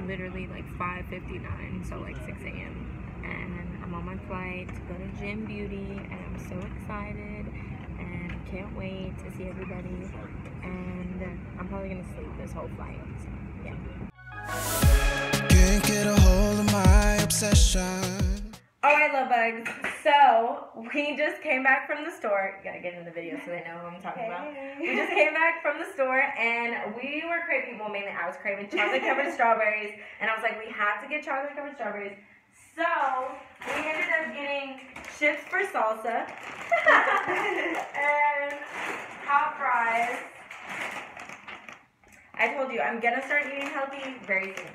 literally like 5:59, so like 6 a.m. And I'm on my flight to go to Gym Beauty, and I'm so excited and can't wait to see everybody. And I'm probably gonna sleep this whole flight. So, yeah. Can't get a hold of my obsession. Alright, love bugs. So we just came back from the store. You gotta get in the video so they know who I'm talking about. We just came back from the store and we were craving, well, mainly I was craving chocolate covered strawberries, and I was like, we have to get chocolate covered strawberries. So we ended up getting chips for salsa and hot fries. I told you I'm gonna start eating healthy very soon.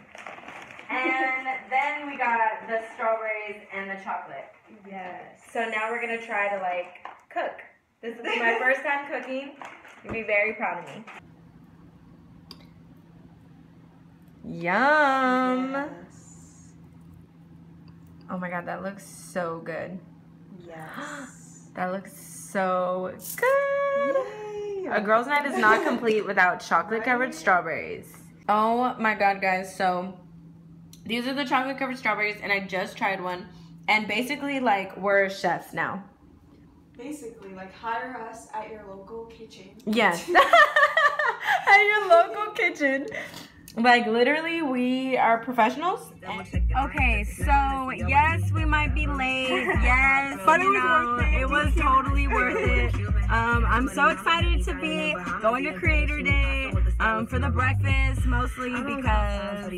And then we got the strawberries and the chocolate. Yes. So now we're gonna try to like cook. This will be my first time cooking. You'll be very proud of me. Yum. Yes. Oh my god, that looks so good. Yes. That looks so good. Yay. A girls' night is not complete without chocolate covered strawberries. Oh my god, guys. So these are the chocolate covered strawberries, and I just tried one. And basically, like, we're chefs now. Basically, like, hire us at your local kitchen. Yes. At your local kitchen. Like, literally, we are professionals. Okay, so, yes, we might be late. Yes, but it was worth it. It was totally worth it. I'm so excited to be going to Creator Day for the breakfast, mostly because,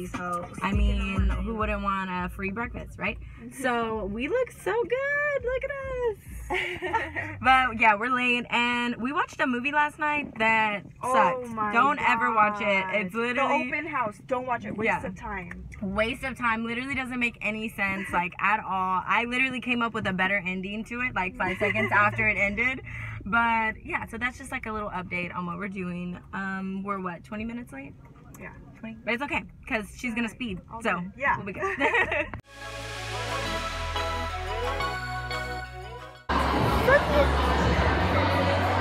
I mean, who wouldn't want a free breakfast, right? So, we look so good. Look at us. But yeah, we're late, and we watched a movie last night that sucked. Don't ever watch it. It's literally the open house. Don't watch it. Waste of time. Waste of time. Literally doesn't make any sense, like, at all. I literally came up with a better ending to it, like 5 seconds after it ended. But yeah, so that's just like a little update on what we're doing. We're what, 20 minutes late? Yeah, 20. But it's okay because she's gonna speed, so yeah, we'll be good.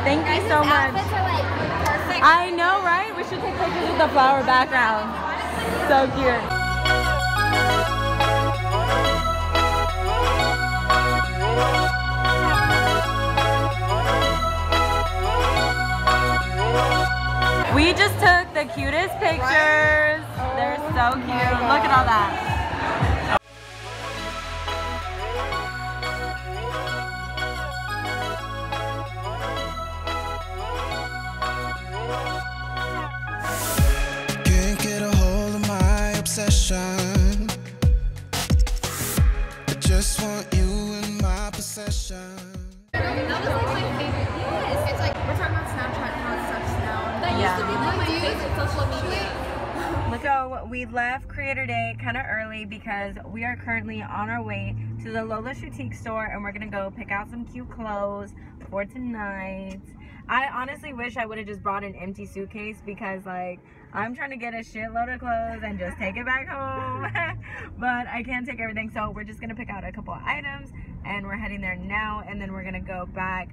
Thank you so much. Outfits are like perfect. I know, right? We should take pictures with the flower background. So cute. We just took the cutest pictures. They're so cute. Look at all that. obsession. I just want you in my possession. That was like my favorite. Yes. It's like, we're talking about Snapchat and how it sucks now. That used to be like my favorite social media. So we left Creator Day kind of early because we are currently on our way to the Lola Shoetique store and we're going to go pick out some cute clothes for tonight. I honestly wish I would have just brought an empty suitcase because like I'm trying to get a shitload of clothes and just take it back home. But I can't take everything, so we're just going to pick out a couple of items and we're heading there now, and then we're going to go back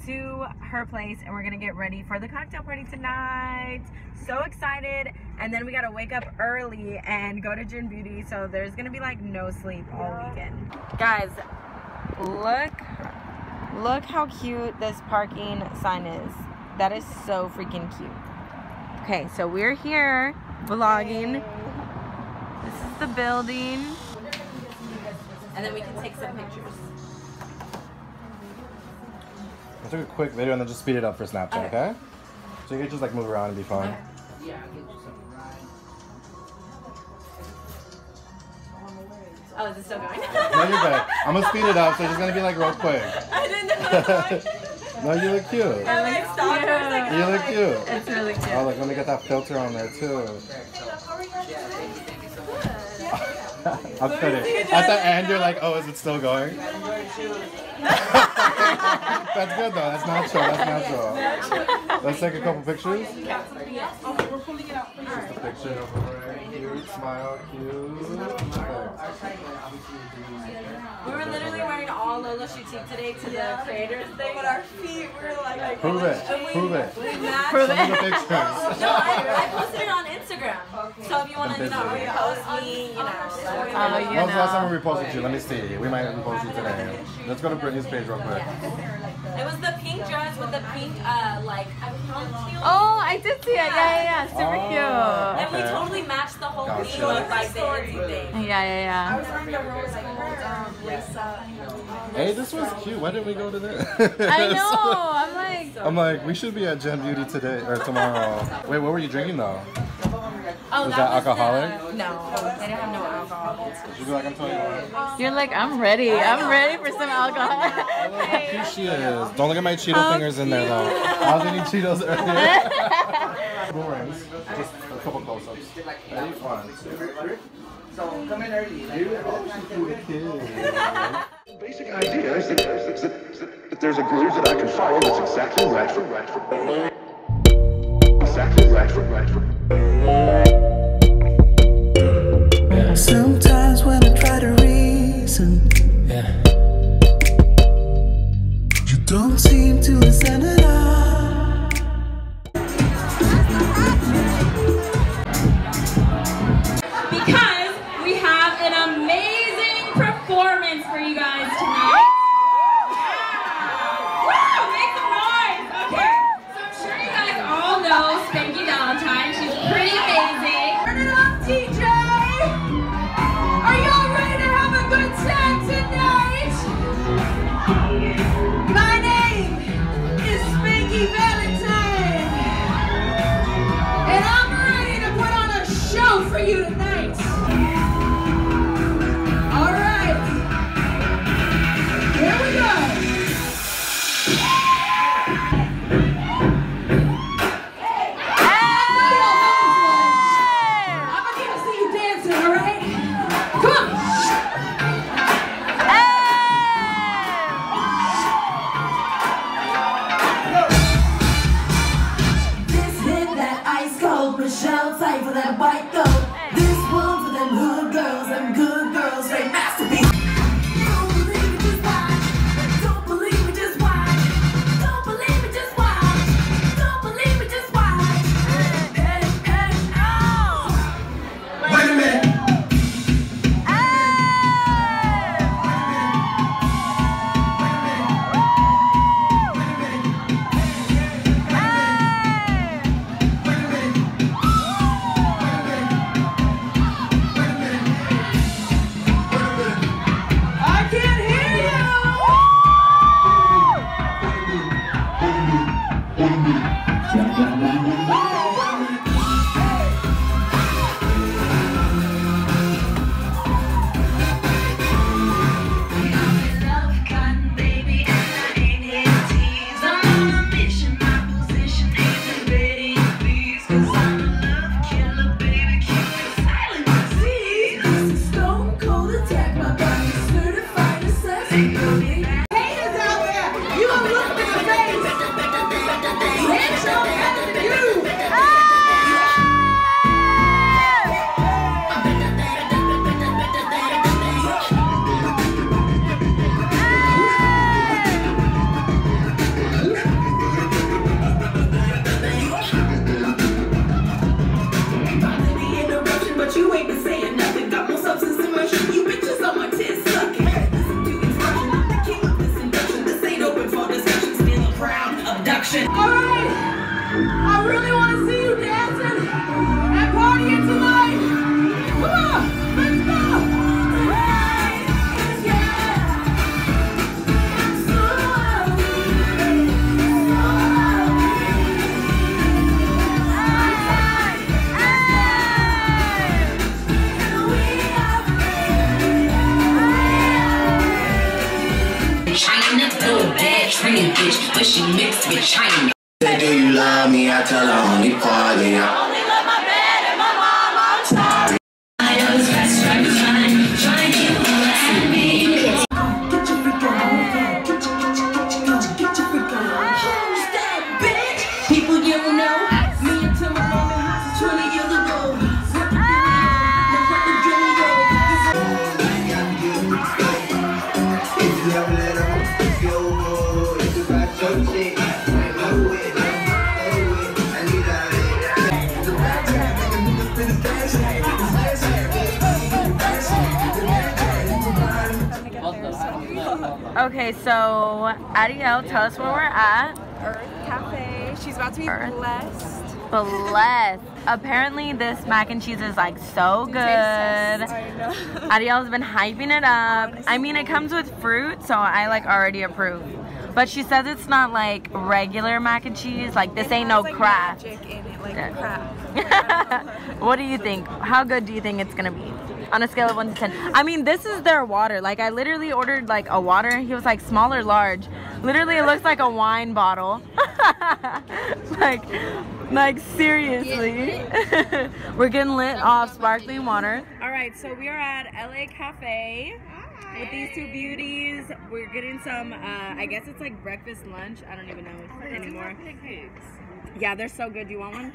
to her place and we're gonna get ready for the cocktail party tonight. So excited. And then we gotta wake up early and go to Gym Beauty, so there's gonna be like no sleep all weekend. Guys, look how cute this parking sign is. That is so freaking cute. Okay, so we're here vlogging. This is the building, and then we can take some pictures. I took a quick video and then just speed it up for Snapchat, okay? So you can just like move around and be fun. Yeah, I'll get you some ride. Oh, is it still going? No, you're good. I'm gonna speed it up, so it's just gonna be like real quick. I didn't know. No, you look cute. I like stopped for a second. You look cute. It's really cute. Oh, look, let me get that filter on there too. I'll put it. At the end, you're like, oh, is it still going? That's good though. That's natural. That's natural. Let's take a couple pictures. Okay, we're pulling it out. Just a picture over there. Cute, smile, cute. We were literally wearing all Lola Shoetique today to the creators thing. But our feet were like... Prove it. Prove it. Prove Some of the it. pictures. No, I posted it on Instagram. So if you want to, repost me, When was the last time we reposted you? Let me see. We might repost you today. Let's go to Brittany's page real quick. It was the pink dress with the pink, like, Oh, I did see it. Yeah. Super cute. And we totally matched the whole thing with like the Itsy thing. Yeah. I was wearing the rose lace up. Hey, this was cute. Why didn't we go to this? I know. I'm like, we should be at Gem Beauty today or tomorrow. Wait, what were you drinking though? Oh, was that alcoholic? No, they didn't have no alcohol. She'd be like, I'm 21. You're like, I'm ready. I'm ready for some alcohol. Look how cute she is. Don't look at my Cheeto fingers in there though. I was eating Cheetos earlier. Boomerangs. Just a couple close-ups. Ready? 1, 2. So come in early. Basic idea is that there's a groove that I can follow that's exactly right for exactly right for. Sometimes when I try to reason, you don't seem to listen at all. Because we have an amazing performance for you guys tonight. Woo! Make some noise! Okay, so I'm sure you guys all know Spanky Valentine. She's pretty amazing. Turn it up, DJ! Are y'all ready to have a good time tonight? My name is Spanky Valentine, and I'm ready to put on a show for you tonight. All right, here we go. I'm gonna see you dancing, all right? Come on. This hit that ice cold Michelle tight for that white gold. This one for them hood girls, them good girls, straight masterpiece. Don't believe it, just watch. Don't believe it, just watch. Don't believe it, just watch. Don't believe it, just watch. Hey, oh. Wait a minute. I can't hear Stone cold attack, my body certified assassin. haters out there. You gonna look me in the face. Hands up at you. But you ain't been saying nothing. Got more substance in my shit. You bitches on my tits sucking. Listen to instruction. I'm the king of this induction. This ain't open for discussion. Still a crowd abduction. All right. I really want to see you dancing and partying tonight. Come on, let's go. China, so bad, train bitch, but she mixed with China. Say, do you love me? I tell her only partly. I only love my bed and my mom, I'm sorry. I was fast, trying to keep her at me. Get your freak on, get your freak on. Who's that bitch? People you know, me and Tim were rolling houses 20 years ago. Now what the dream go? If you ever let her go, it's about your shit. I need that. Okay, so Ariel, tell us where we're at. Earth Cafe. She's about to be blessed. Blessed. Apparently this mac and cheese is like so good. I know. Ariel's been hyping it up. I mean, it comes with fruit, so I like already approve. But she says it's not like regular mac and cheese. Like this ain't no craft. Magic in it, like craft. What do you think? How good do you think it's gonna be? On a scale of 1 to 10. I mean, this is their water. Like, I literally ordered like a water. He was like, small or large? Literally, it looks like a wine bottle. like seriously. We're getting lit off sparkling water. All right, so we are at LA Cafe with these two beauties. We're getting some, I guess it's like breakfast, lunch. I don't even know anymore. Yeah, they're so good. Do you want one?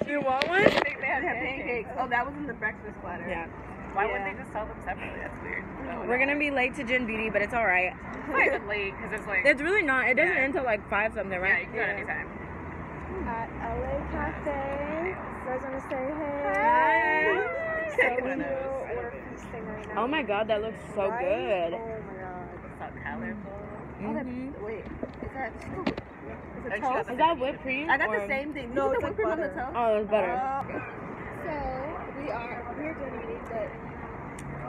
You want one? They had pancakes. Oh, that was in the breakfast platter. Yeah. Why wouldn't they just sell them separately? That's weird. We're gonna be late to Gin Beauty, but it's all right. It's not even late because it's like. It's really not. It doesn't end until like 5 something, right? Yeah, you can go anytime. At LA Cafe. You guys want to say hey? Hi. So we're feasting right now. Oh my god, that looks so good. Oh my god. It's so colorful. Wait, is that Oh, toast? Is that whipped cream? I got or- the same thing. No, it's whipped cream on the toast. Oh, it's better. So we're doing it, but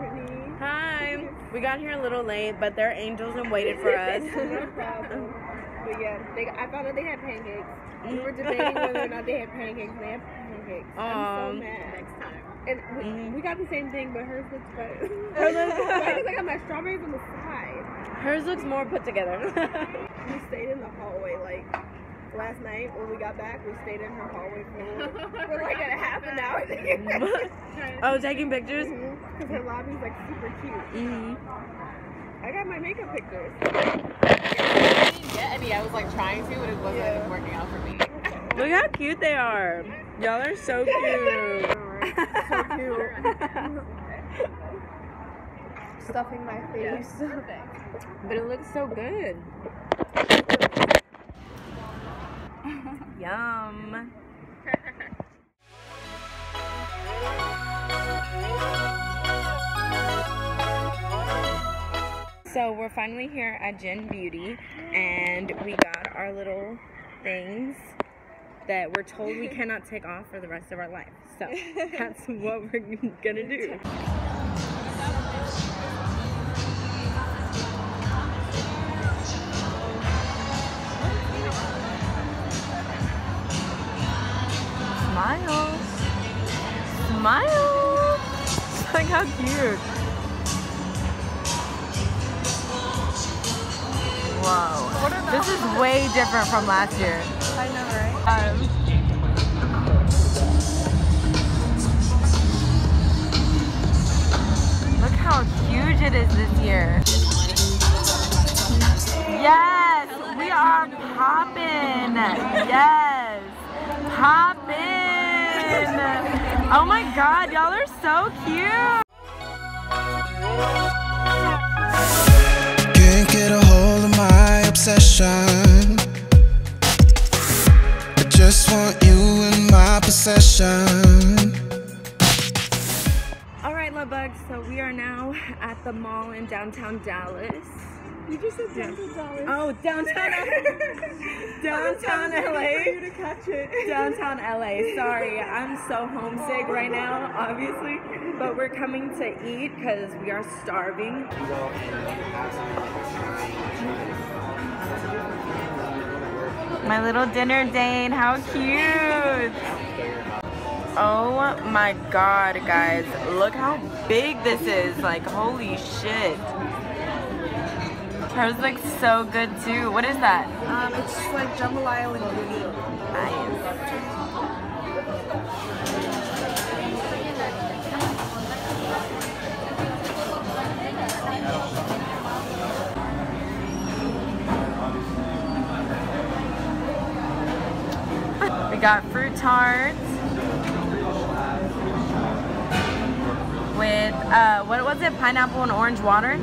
Brittney. Hi. We got here a little late, but they're angels and waited for us. No problem. But yeah, I found out they had pancakes. We were debating whether or not they had pancakes. They have pancakes. I'm so mad. Next time. And we got the same thing, but hers looks better. Hers looks better because I got my strawberries on the side. Hers looks more put together. We stayed in the hallway like last night when we got back. We stayed in her hallway for like a half an hour. Oh, taking pictures? Because her lobby's like super cute. I got my makeup pictures. I didn't get any. I was like trying to, but it wasn't working out for me. Look how cute they are. Y'all are so cute. So cute. Stuffing my face. But it looks so good. Yum. So we're finally here at Gin Beauty, and we got our little things that we're told we cannot take off for the rest of our life. So that's what we're gonna do. Smile. Smile. Look how cute. Whoa. This is way different from last year. I know, right? Look how huge it is this year. Yes, we are popping. Yes, popping. Oh my God, y'all are so cute. Can't get a hold of my obsession. I just want you in my possession. All right, love bugs. So we are now at the mall in downtown Dallas. You just said downtown Dallas. Oh, downtown LA. To catch it. Downtown LA. Sorry, I'm so homesick right now, obviously. But we're coming to eat because we are starving. My little dinner date, how cute! Oh my God, guys, look how big this is, like holy shit. Hers looks so good too. What is that? It's like jambalaya and booty. Nice. We got fruit tarts with what was it? Pineapple and orange water?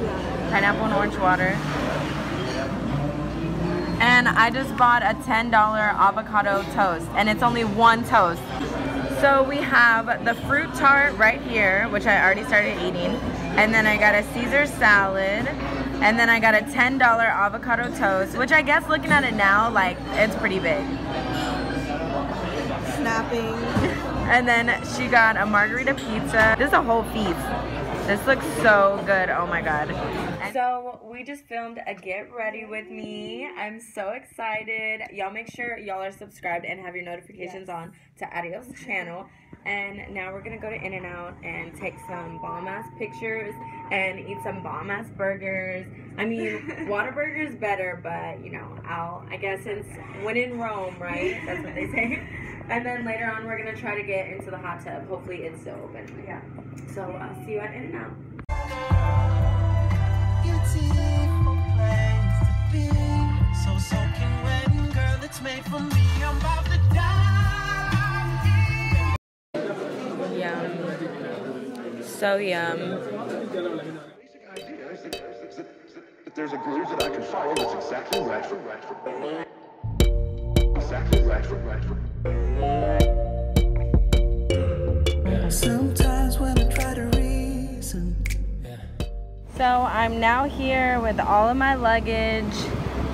Pineapple and orange water. And I just bought a $10 avocado toast, and it's only one toast. So we have the fruit tart right here, which I already started eating, And then I got a Caesar salad. And then I got a $10 avocado toast, which I guess looking at it now, like, it's pretty big. Snapping. And then she got a margarita pizza. This is a whole feast. This looks so good. Oh my god. So we just filmed a get ready with me. I'm so excited. Y'all make sure y'all are subscribed and have your notifications on to Adios channel. And now we're gonna go to In-N-Out and take some bomb ass pictures and eat some bomb ass burgers. I mean, Whataburger's better, but you know, I guess it's when in Rome, right? That's what they say. And then later on, we're gonna try to get into the hot tub. Hopefully, it's still open. Yeah. So I'll see you at In-N-Out. Beautiful place to be. So soaking wet, girl, it's made for me. I'm about to die. Yum. So yum. Basic idea is that there's a groove that I can follow that's exactly right for exactly right for Sometimes when I try to reason. So I'm now here with all of my luggage.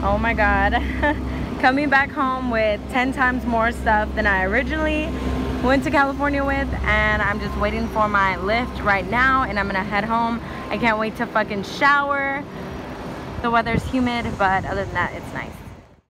Oh my god. Coming back home with 10 times more stuff than I originally went to California with, and I'm just waiting for my lift right now, and I'm gonna head home. I can't wait to fucking shower. The weather's humid, but other than that, it's nice.